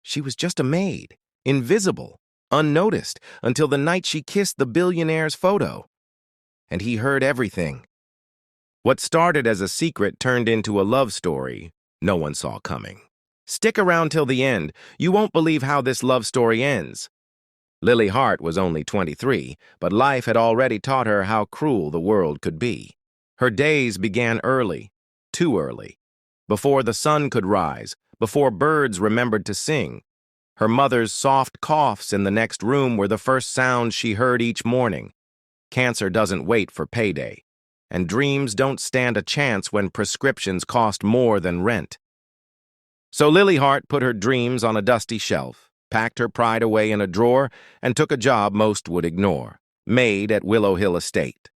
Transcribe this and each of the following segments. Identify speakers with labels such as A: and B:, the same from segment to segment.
A: She was just a maid, invisible, unnoticed, until the night she kissed the billionaire's photo. And he heard everything. What started as a secret turned into a love story no one saw coming. Stick around till the end. You won't believe how this love story ends. Lily Hart was only 23, but life had already taught her how cruel the world could be. Her days began early, too early. Before the sun could rise, before birds remembered to sing. Her mother's soft coughs in the next room were the first sounds she heard each morning. Cancer doesn't wait for payday, and dreams don't stand a chance when prescriptions cost more than rent. So Lily Hart put her dreams on a dusty shelf, packed her pride away in a drawer, and took a job most would ignore, maid at Willow Hill Estate.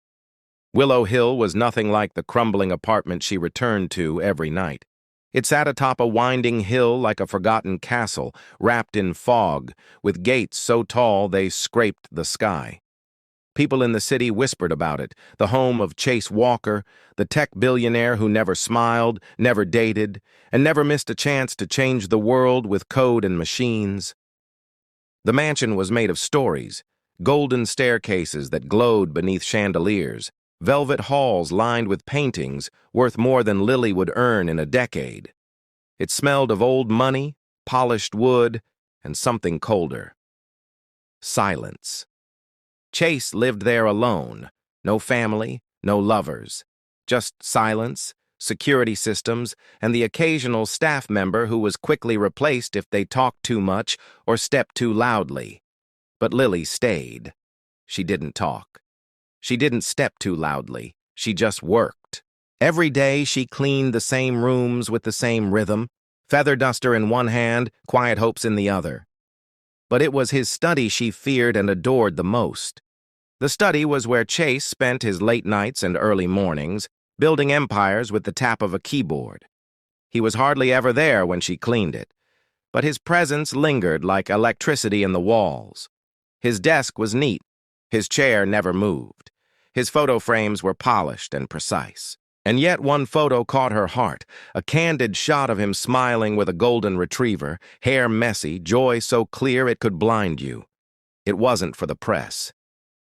A: Willow Hill was nothing like the crumbling apartment she returned to every night. It sat atop a winding hill like a forgotten castle, wrapped in fog, with gates so tall they scraped the sky. People in the city whispered about it, the home of Chase Walker, the tech billionaire who never smiled, never dated, and never missed a chance to change the world with code and machines. The mansion was made of stories, golden staircases that glowed beneath chandeliers, velvet halls lined with paintings worth more than Lily would earn in a decade. It smelled of old money, polished wood, and something colder. Silence. Chase lived there alone, no family, no lovers, just silence, security systems, and the occasional staff member who was quickly replaced if they talked too much or stepped too loudly. But Lily stayed. She didn't talk. She didn't step too loudly. She just worked. Every day she cleaned the same rooms with the same rhythm, feather duster in one hand, quiet hopes in the other. But it was his study she feared and adored the most. The study was where Chase spent his late nights and early mornings, building empires with the tap of a keyboard. He was hardly ever there when she cleaned it, but his presence lingered like electricity in the walls. His desk was neat. His chair never moved. His photo frames were polished and precise. And yet one photo caught her heart, a candid shot of him smiling with a golden retriever, hair messy, joy so clear it could blind you. It wasn't for the press.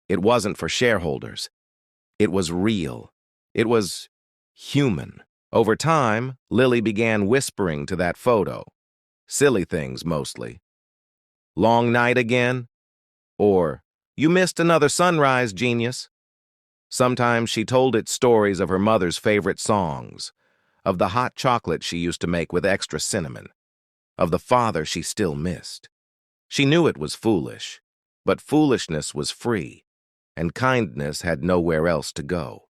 A: It wasn't for shareholders. It was real. It was human. Over time, Lily began whispering to that photo. Silly things, mostly. Long night again? Or, you missed another sunrise, genius. Sometimes she told it stories of her mother's favorite songs, of the hot chocolate she used to make with extra cinnamon, of the father she still missed. She knew it was foolish, but foolishness was free, and kindness had nowhere else to go.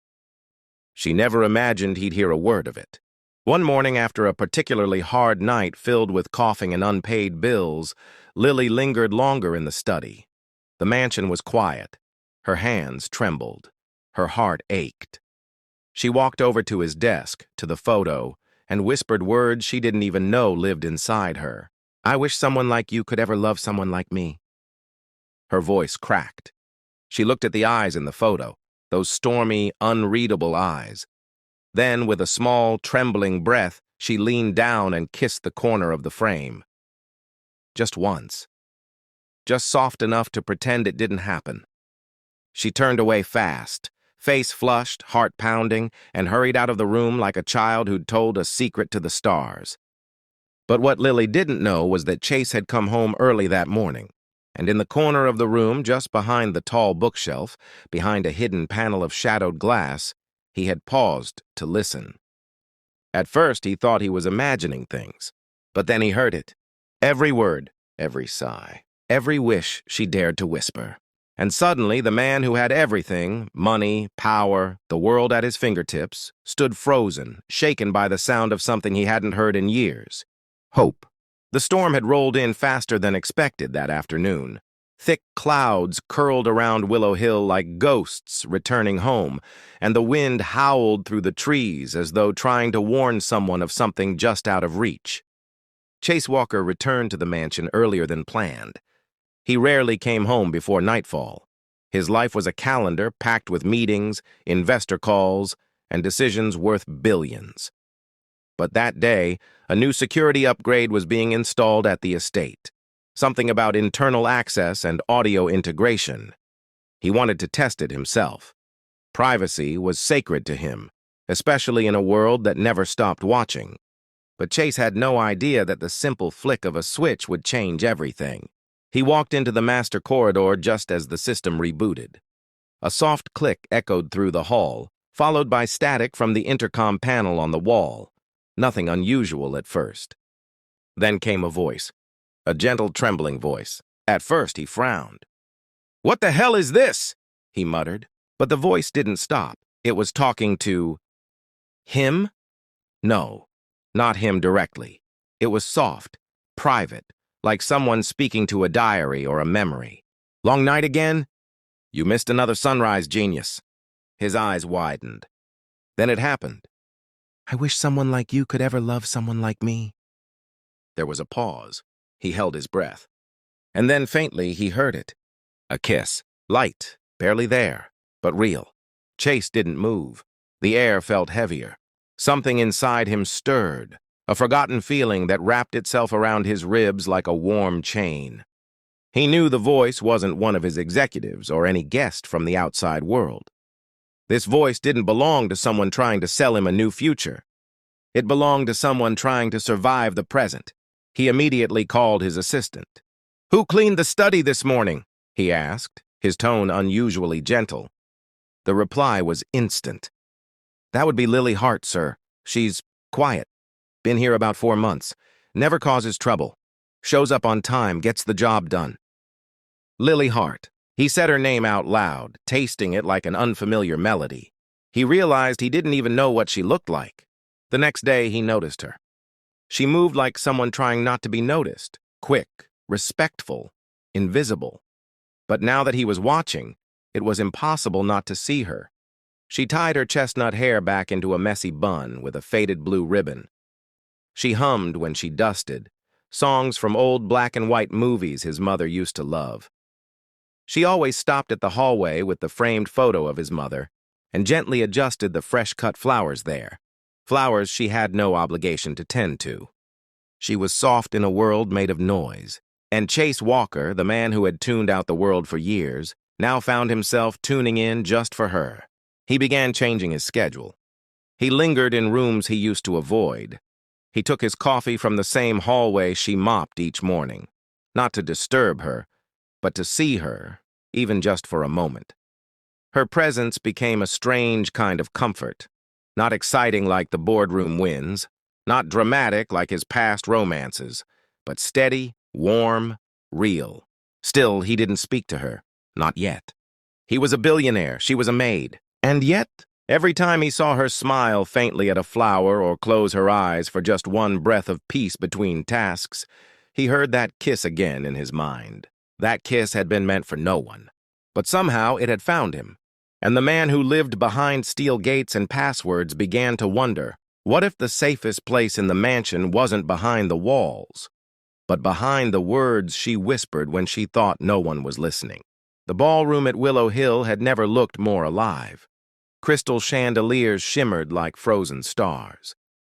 A: She never imagined he'd hear a word of it. One morning after a particularly hard night filled with coughing and unpaid bills, Lily lingered longer in the study. The mansion was quiet. Her hands trembled. Her heart ached. She walked over to his desk, to the photo, and whispered words she didn't even know lived inside her. I wish someone like you could ever love someone like me. Her voice cracked. She looked at the eyes in the photo, those stormy, unreadable eyes. Then, with a small, trembling breath, she leaned down and kissed the corner of the frame. Just once. Just soft enough to pretend it didn't happen. She turned away fast, face flushed, heart pounding, and hurried out of the room like a child who'd told a secret to the stars. But what Lily didn't know was that Chase had come home early that morning, and in the corner of the room, just behind the tall bookshelf, behind a hidden panel of shadowed glass, he had paused to listen. At first, he thought he was imagining things, but then he heard it. Every word, every sigh, every wish she dared to whisper. And suddenly, the man who had everything, money, power, the world at his fingertips, stood frozen, shaken by the sound of something he hadn't heard in years. Hope. The storm had rolled in faster than expected that afternoon. Thick clouds curled around Willow Hill like ghosts returning home, and the wind howled through the trees as though trying to warn someone of something just out of reach. Chase Walker returned to the mansion earlier than planned. He rarely came home before nightfall. His life was a calendar packed with meetings, investor calls, and decisions worth billions. But that day, a new security upgrade was being installed at the estate. Something about internal access and audio integration. He wanted to test it himself. Privacy was sacred to him, especially in a world that never stopped watching. But Chase had no idea that the simple flick of a switch would change everything. He walked into the master corridor just as the system rebooted. A soft click echoed through the hall, followed by static from the intercom panel on the wall. Nothing unusual at first. Then came a voice, a gentle, trembling voice. At first, he frowned. "What the hell is this?" he muttered. But the voice didn't stop. It was talking to him? No, not him directly. It was soft, private, like someone speaking to a diary or a memory. "Long night again? You missed another sunrise, genius." His eyes widened. Then it happened. "I wish someone like you could ever love someone like me." There was a pause. He held his breath. And then faintly he heard it. A kiss. Light, barely there, but real. Chase didn't move. The air felt heavier. Something inside him stirred, a forgotten feeling that wrapped itself around his ribs like a warm chain. He knew the voice wasn't one of his executives or any guest from the outside world. This voice didn't belong to someone trying to sell him a new future. It belonged to someone trying to survive the present. He immediately called his assistant. "Who cleaned the study this morning?" he asked, his tone unusually gentle. The reply was instant. "That would be Lily Hart, sir. She's quiet. Been here about 4 months. Never causes trouble. Shows up on time, gets the job done." Lily Hart. He said her name out loud, tasting it like an unfamiliar melody. He realized he didn't even know what she looked like. The next day, he noticed her. She moved like someone trying not to be noticed, quick, respectful, invisible. But now that he was watching, it was impossible not to see her. She tied her chestnut hair back into a messy bun with a faded blue ribbon. She hummed when she dusted, songs from old black and white movies his mother used to love. She always stopped at the hallway with the framed photo of his mother and gently adjusted the fresh-cut flowers there, flowers she had no obligation to tend to. She was soft in a world made of noise, and Chase Walker, the man who had tuned out the world for years, now found himself tuning in just for her. He began changing his schedule. He lingered in rooms he used to avoid. He took his coffee from the same hallway she mopped each morning, not to disturb her, but to see her, even just for a moment. Her presence became a strange kind of comfort, not exciting like the boardroom winds, not dramatic like his past romances, but steady, warm, real. Still, he didn't speak to her, not yet. He was a billionaire, she was a maid, and yet, every time he saw her smile faintly at a flower or close her eyes for just one breath of peace between tasks, he heard that kiss again in his mind. That kiss had been meant for no one, but somehow it had found him. And the man who lived behind steel gates and passwords began to wonder, what if the safest place in the mansion wasn't behind the walls, but behind the words she whispered when she thought no one was listening? The ballroom at Willow Hill had never looked more alive. Crystal chandeliers shimmered like frozen stars.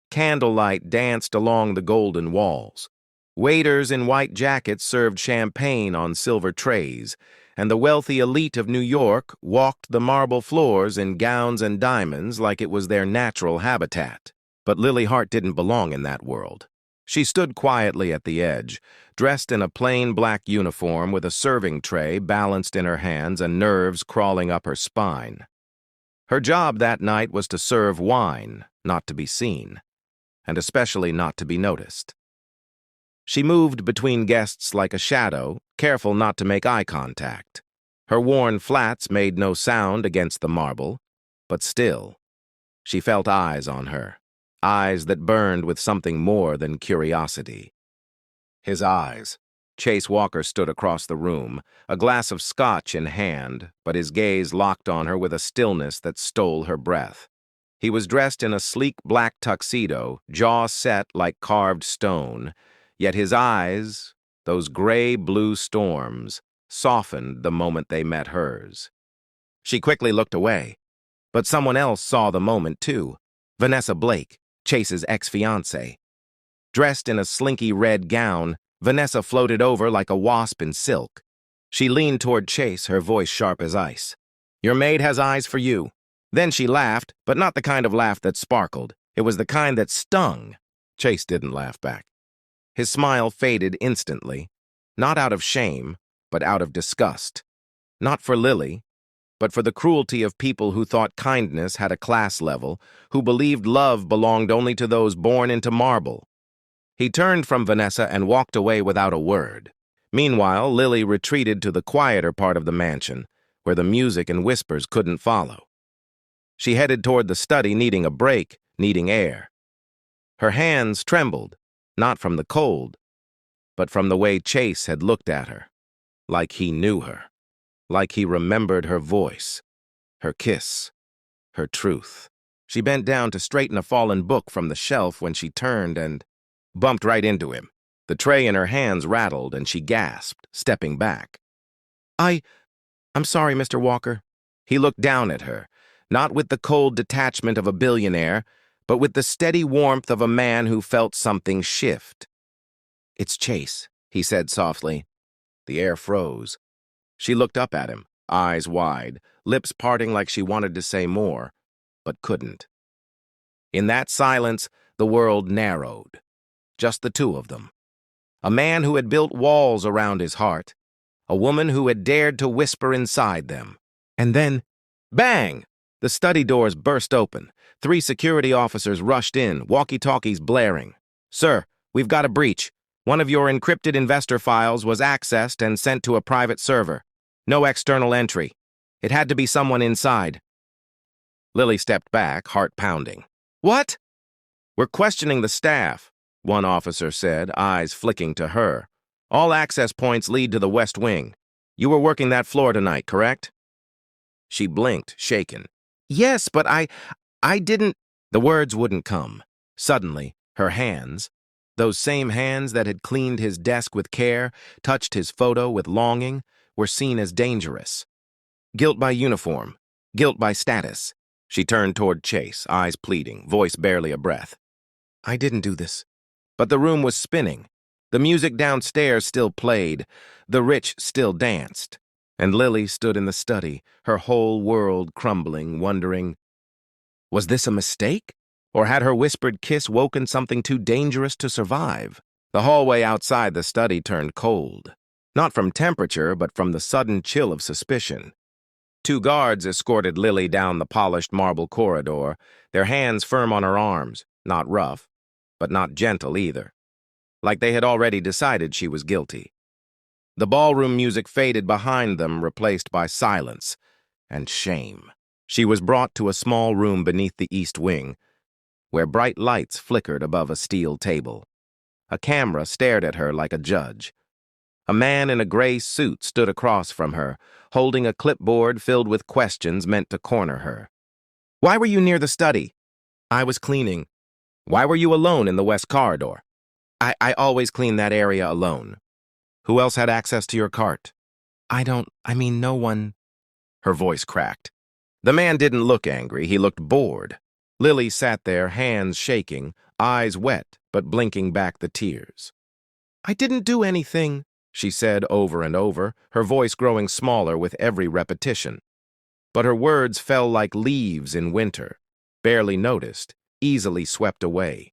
A: Candlelight danced along the golden walls. Waiters in white jackets served champagne on silver trays, and the wealthy elite of New York walked the marble floors in gowns and diamonds like it was their natural habitat. But Lily Hart didn't belong in that world. She stood quietly at the edge, dressed in a plain black uniform with a serving tray balanced in her hands and nerves crawling up her spine. Her job that night was to serve wine, not to be seen, and especially not to be noticed. She moved between guests like a shadow, careful not to make eye contact. Her worn flats made no sound against the marble, but still, she felt eyes on her, eyes that burned with something more than curiosity. His eyes. Chase Walker stood across the room, a glass of scotch in hand, but his gaze locked on her with a stillness that stole her breath. He was dressed in a sleek black tuxedo, jaw set like carved stone, yet his eyes, those gray-blue storms, softened the moment they met hers. She quickly looked away, but someone else saw the moment too. Vanessa Blake. Chase's ex-fiancée. Dressed in a slinky red gown, Vanessa floated over like a wasp in silk. She leaned toward Chase, her voice sharp as ice. "Your maid has eyes for you." Then she laughed, but not the kind of laugh that sparkled. It was the kind that stung. Chase didn't laugh back. His smile faded instantly, not out of shame, but out of disgust. Not for Lily, but for the cruelty of people who thought kindness had a class level, who believed love belonged only to those born into marble. He turned from Vanessa and walked away without a word. Meanwhile, Lily retreated to the quieter part of the mansion, where the music and whispers couldn't follow. She headed toward the study, needing a break, needing air. Her hands trembled, not from the cold, but from the way Chase had looked at her, like he knew her, like he remembered her voice, her kiss, her truth. She bent down to straighten a fallen book from the shelf when she turned and bumped right into him. The tray in her hands rattled, and she gasped, stepping back. I'm sorry, Mr. Walker." He looked down at her, not with the cold detachment of a billionaire, but with the steady warmth of a man who felt something shift. "It's Chase," he said softly. The air froze. She looked up at him, eyes wide, lips parting like she wanted to say more, but couldn't. In that silence, the world narrowed. Just the two of them. A man who had built walls around his heart, a woman who had dared to whisper inside them. And then, bang! The study doors burst open. 3 security officers rushed in, walkie-talkies blaring. "Sir, we've got a breach. One of your encrypted investor files was accessed and sent to a private server. No external entry. It had to be someone inside." Lily stepped back, heart pounding. "What?" "We're questioning the staff," one officer said, eyes flicking to her. "All access points lead to the West Wing. You were working that floor tonight, correct?" She blinked, shaken. "Yes, but I didn't—" The words wouldn't come. Suddenly, her hands, those same hands that had cleaned his desk with care, touched his photo with longing, were seen as dangerous. Guilt by uniform, guilt by status. She turned toward Chase, eyes pleading, voice barely a breath. "I didn't do this." But the room was spinning. The music downstairs still played. The rich still danced. And Lily stood in the study, her whole world crumbling, wondering, was this a mistake? Or had her whispered kiss woken something too dangerous to survive? The hallway outside the study turned cold. Not from temperature, but from the sudden chill of suspicion. 2 guards escorted Lily down the polished marble corridor, their hands firm on her arms, not rough, but not gentle either. Like they had already decided she was guilty. The ballroom music faded behind them, replaced by silence and shame. She was brought to a small room beneath the east wing, where bright lights flickered above a steel table. A camera stared at her like a judge. A man in a gray suit stood across from her, holding a clipboard filled with questions meant to corner her. "Why were you near the study?" "I was cleaning." "Why were you alone in the west corridor?" I always clean that area alone." "Who else had access to your cart?" No one." Her voice cracked. The man didn't look angry, he looked bored. Lily sat there, hands shaking, eyes wet, but blinking back the tears. "I didn't do anything," she said over and over, her voice growing smaller with every repetition. But her words fell like leaves in winter, barely noticed, easily swept away.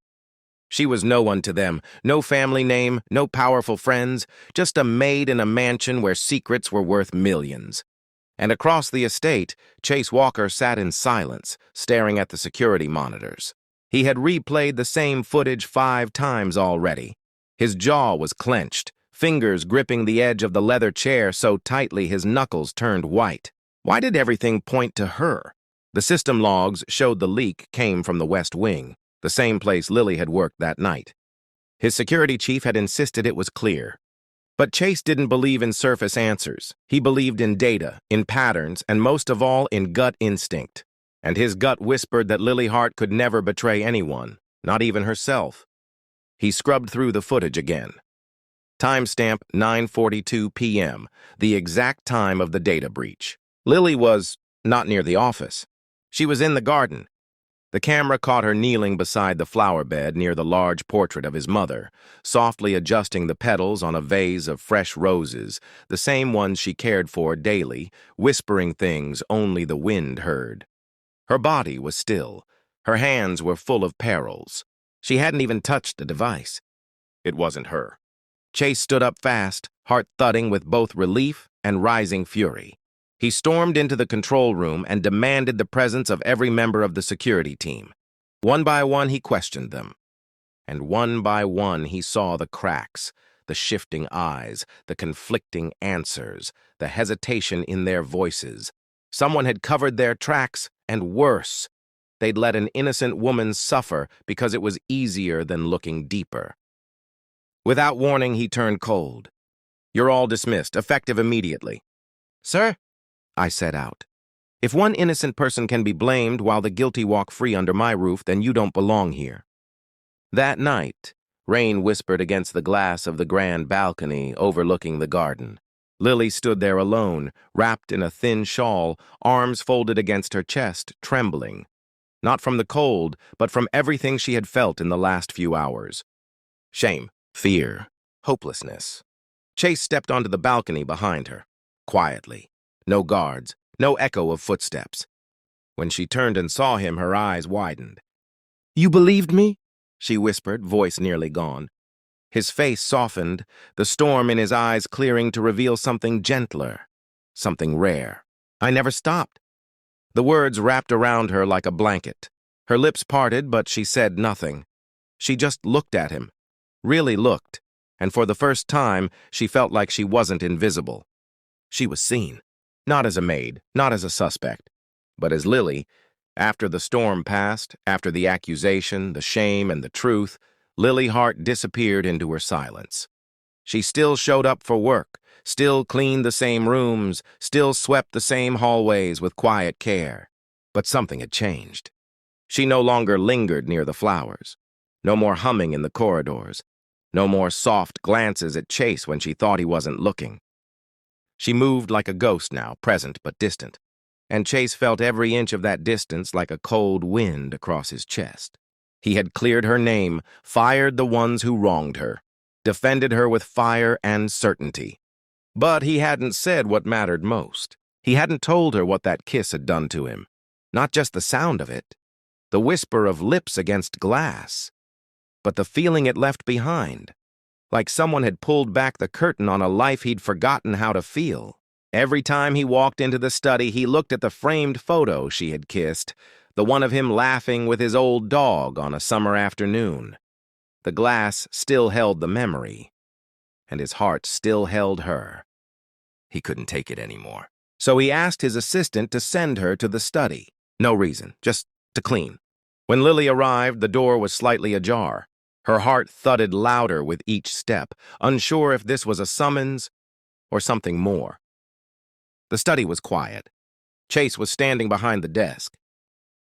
A: She was no one to them, no family name, no powerful friends, just a maid in a mansion where secrets were worth millions. And across the estate, Chase Walker sat in silence, staring at the security monitors. He had replayed the same footage 5 times already. His jaw was clenched, fingers gripping the edge of the leather chair so tightly his knuckles turned white. Why did everything point to her? The system logs showed the leak came from the West Wing, the same place Lily had worked that night. His security chief had insisted it was clear. But Chase didn't believe in surface answers. He believed in data, in patterns, and most of all in gut instinct. And his gut whispered that Lily Hart could never betray anyone, not even herself. He scrubbed through the footage again. Timestamp 9:42 p.m., the exact time of the data breach. Lily was not near the office. She was in the garden. The camera caught her kneeling beside the flower bed near the large portrait of his mother, softly adjusting the petals on a vase of fresh roses, the same ones she cared for daily, whispering things only the wind heard. Her body was still. Her hands were full of perils. She hadn't even touched the device. It wasn't her. Chase stood up fast, heart thudding with both relief and rising fury. He stormed into the control room and demanded the presence of every member of the security team. One by one, he questioned them. And one by one, he saw the cracks, the shifting eyes, the conflicting answers, the hesitation in their voices. Someone had covered their tracks, and worse, they'd let an innocent woman suffer because it was easier than looking deeper. Without warning, he turned cold. "You're all dismissed, effective immediately." "Sir?" I said out. "If one innocent person can be blamed while the guilty walk free under my roof, then you don't belong here." That night, rain whispered against the glass of the grand balcony overlooking the garden. Lily stood there alone, wrapped in a thin shawl, arms folded against her chest, trembling. Not from the cold, but from everything she had felt in the last few hours. Shame, fear, hopelessness. Chase stepped onto the balcony behind her, quietly. No guards, no echo of footsteps. When she turned and saw him, her eyes widened. "You believed me?" she whispered, voice nearly gone. His face softened, the storm in his eyes clearing to reveal something gentler, something rare. "I never stopped." The words wrapped around her like a blanket. Her lips parted, but she said nothing. She just looked at him, really looked, and for the first time, she felt like she wasn't invisible. She was seen. Not as a maid, not as a suspect, but as Lily. After the storm passed, after the accusation, the shame, and the truth, Lily Hart disappeared into her silence. She still showed up for work, still cleaned the same rooms, still swept the same hallways with quiet care. But something had changed. She no longer lingered near the flowers. No more humming in the corridors. No more soft glances at Chase when she thought he wasn't looking. She moved like a ghost now, present but distant, and Chase felt every inch of that distance like a cold wind across his chest. He had cleared her name, fired the ones who wronged her, defended her with fire and certainty. But he hadn't said what mattered most. He hadn't told her what that kiss had done to him. Not just the sound of it, the whisper of lips against glass, but the feeling it left behind. Like someone had pulled back the curtain on a life he'd forgotten how to feel. Every time he walked into the study, he looked at the framed photo she had kissed, the one of him laughing with his old dog on a summer afternoon. The glass still held the memory, and his heart still held her. He couldn't take it anymore. So he asked his assistant to send her to the study. No reason, just to clean. When Lily arrived, the door was slightly ajar. Her heart thudded louder with each step, unsure if this was a summons or something more. The study was quiet. Chase was standing behind the desk.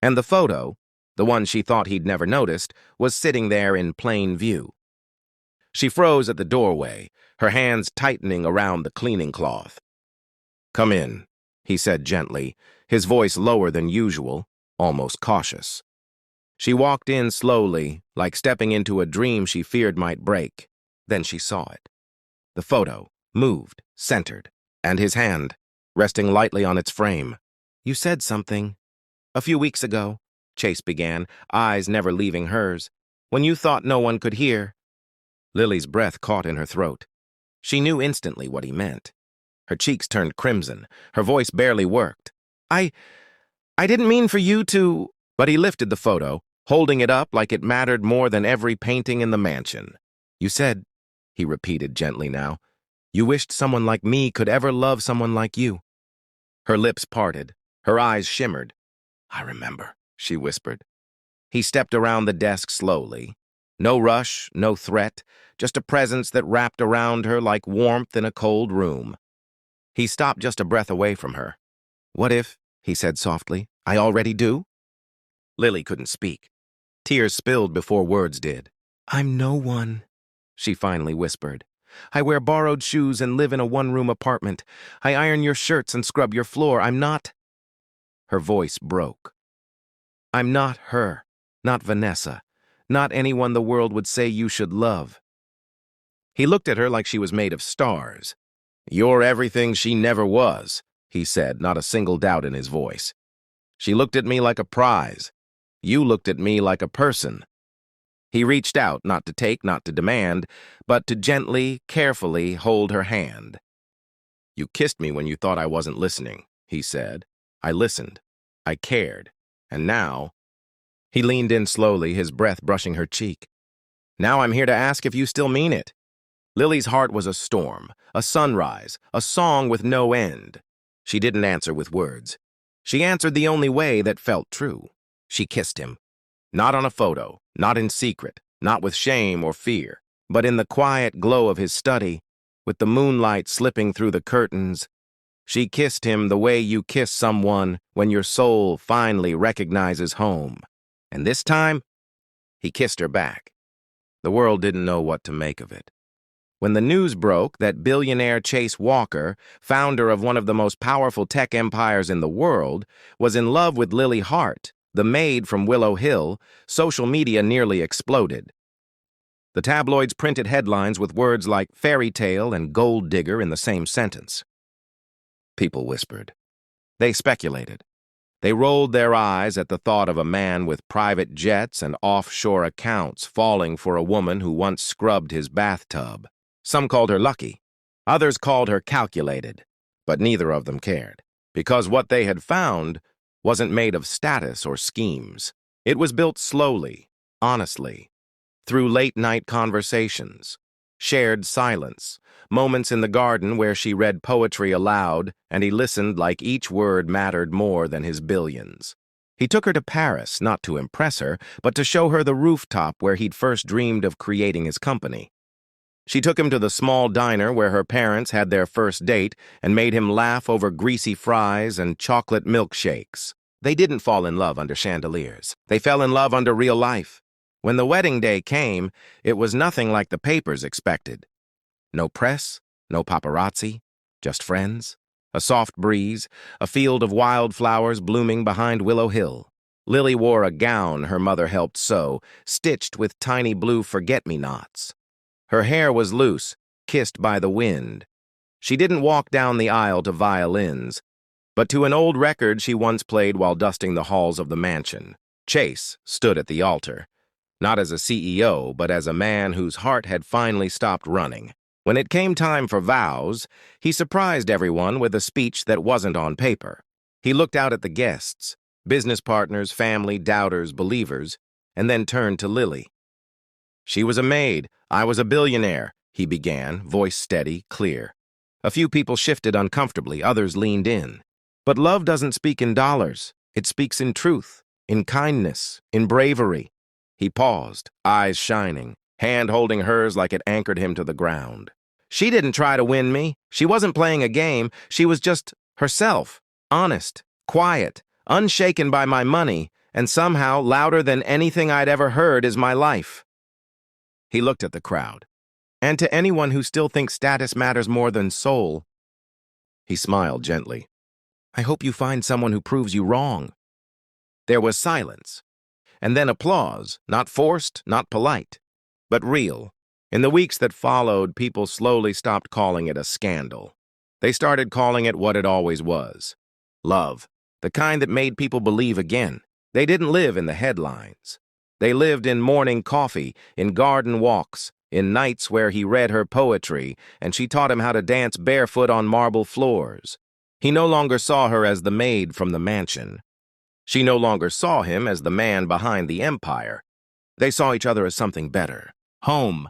A: And the photo, the one she thought he'd never noticed, was sitting there in plain view. She froze at the doorway, her hands tightening around the cleaning cloth. "Come in," he said gently, his voice lower than usual, almost cautious. She walked in slowly, like stepping into a dream she feared might break. Then she saw it. The photo, moved, centered, and his hand, resting lightly on its frame. "You said something. A few weeks ago," Chase began, eyes never leaving hers, "when you thought no one could hear." Lily's breath caught in her throat. She knew instantly what he meant. Her cheeks turned crimson. Her voice barely worked. I didn't mean for you to—" But he lifted the photo, holding it up like it mattered more than every painting in the mansion. "You said," he repeated gently now, "you wished someone like me could ever love someone like you." Her lips parted. Her eyes shimmered. "I remember," she whispered. He stepped around the desk slowly. No rush, no threat, just a presence that wrapped around her like warmth in a cold room. He stopped just a breath away from her. "What if," he said softly, "I already do?" Lily couldn't speak. Tears spilled before words did. "I'm no one," she finally whispered. "I wear borrowed shoes and live in a one-room apartment. I iron your shirts and scrub your floor. I'm not—" Her voice broke. I'm not her, not Vanessa, not anyone the world would say you should love. He looked at her like she was made of stars. You're everything she never was, he said, not a single doubt in his voice. She looked at me like a prize. You looked at me like a person. He reached out, not to take, not to demand, but to gently, carefully hold her hand. You kissed me when you thought I wasn't listening, he said. I listened. I cared. And now... He leaned in slowly, his breath brushing her cheek. Now I'm here to ask if you still mean it. Lily's heart was a storm, a sunrise, a song with no end. She didn't answer with words. She answered the only way that felt true. She kissed him. Not on a photo, not in secret, not with shame or fear, but in the quiet glow of his study, with the moonlight slipping through the curtains. She kissed him the way you kiss someone when your soul finally recognizes home. And this time, he kissed her back. The world didn't know what to make of it. When the news broke that billionaire Chase Walker, founder of one of the most powerful tech empires in the world, was in love with Lily Hart, the maid from Willow Hill, social media nearly exploded. The tabloids printed headlines with words like fairy tale and gold digger in the same sentence. People whispered. They speculated. They rolled their eyes at the thought of a man with private jets and offshore accounts falling for a woman who once scrubbed his bathtub. Some called her lucky. Others called her calculated. But neither of them cared, because what they had found wasn't made of status or schemes. It was built slowly, honestly, through late-night conversations, shared silence, moments in the garden where she read poetry aloud and he listened like each word mattered more than his billions. He took her to Paris, not to impress her, but to show her the rooftop where he'd first dreamed of creating his company. She took him to the small diner where her parents had their first date and made him laugh over greasy fries and chocolate milkshakes. They didn't fall in love under chandeliers. They fell in love under real life. When the wedding day came, it was nothing like the papers expected. No press, no paparazzi, just friends, a soft breeze, a field of wildflowers blooming behind Willow Hill. Lily wore a gown her mother helped sew, stitched with tiny blue forget-me-nots. Her hair was loose, kissed by the wind. She didn't walk down the aisle to violins, but to an old record she once played while dusting the halls of the mansion. Chase stood at the altar, not as a CEO, but as a man whose heart had finally stopped running. When it came time for vows, he surprised everyone with a speech that wasn't on paper. He looked out at the guests, business partners, family, doubters, believers, and then turned to Lily. She was a maid, I was a billionaire, he began, voice steady, clear. A few people shifted uncomfortably, others leaned in. But love doesn't speak in dollars. It speaks in truth, in kindness, in bravery. He paused, eyes shining, hand holding hers like it anchored him to the ground. She didn't try to win me. She wasn't playing a game. She was just herself, honest, quiet, unshaken by my money, and somehow louder than anything I'd ever heard is my life. He looked at the crowd. And to anyone who still thinks status matters more than soul, he smiled gently. I hope you find someone who proves you wrong. There was silence, and then applause, not forced, not polite, but real. In the weeks that followed, people slowly stopped calling it a scandal. They started calling it what it always was. Love, the kind that made people believe again. They didn't live in the headlines. They lived in morning coffee, in garden walks, in nights where he read her poetry and she taught him how to dance barefoot on marble floors. He no longer saw her as the maid from the mansion. She no longer saw him as the man behind the empire. They saw each other as something better. Home,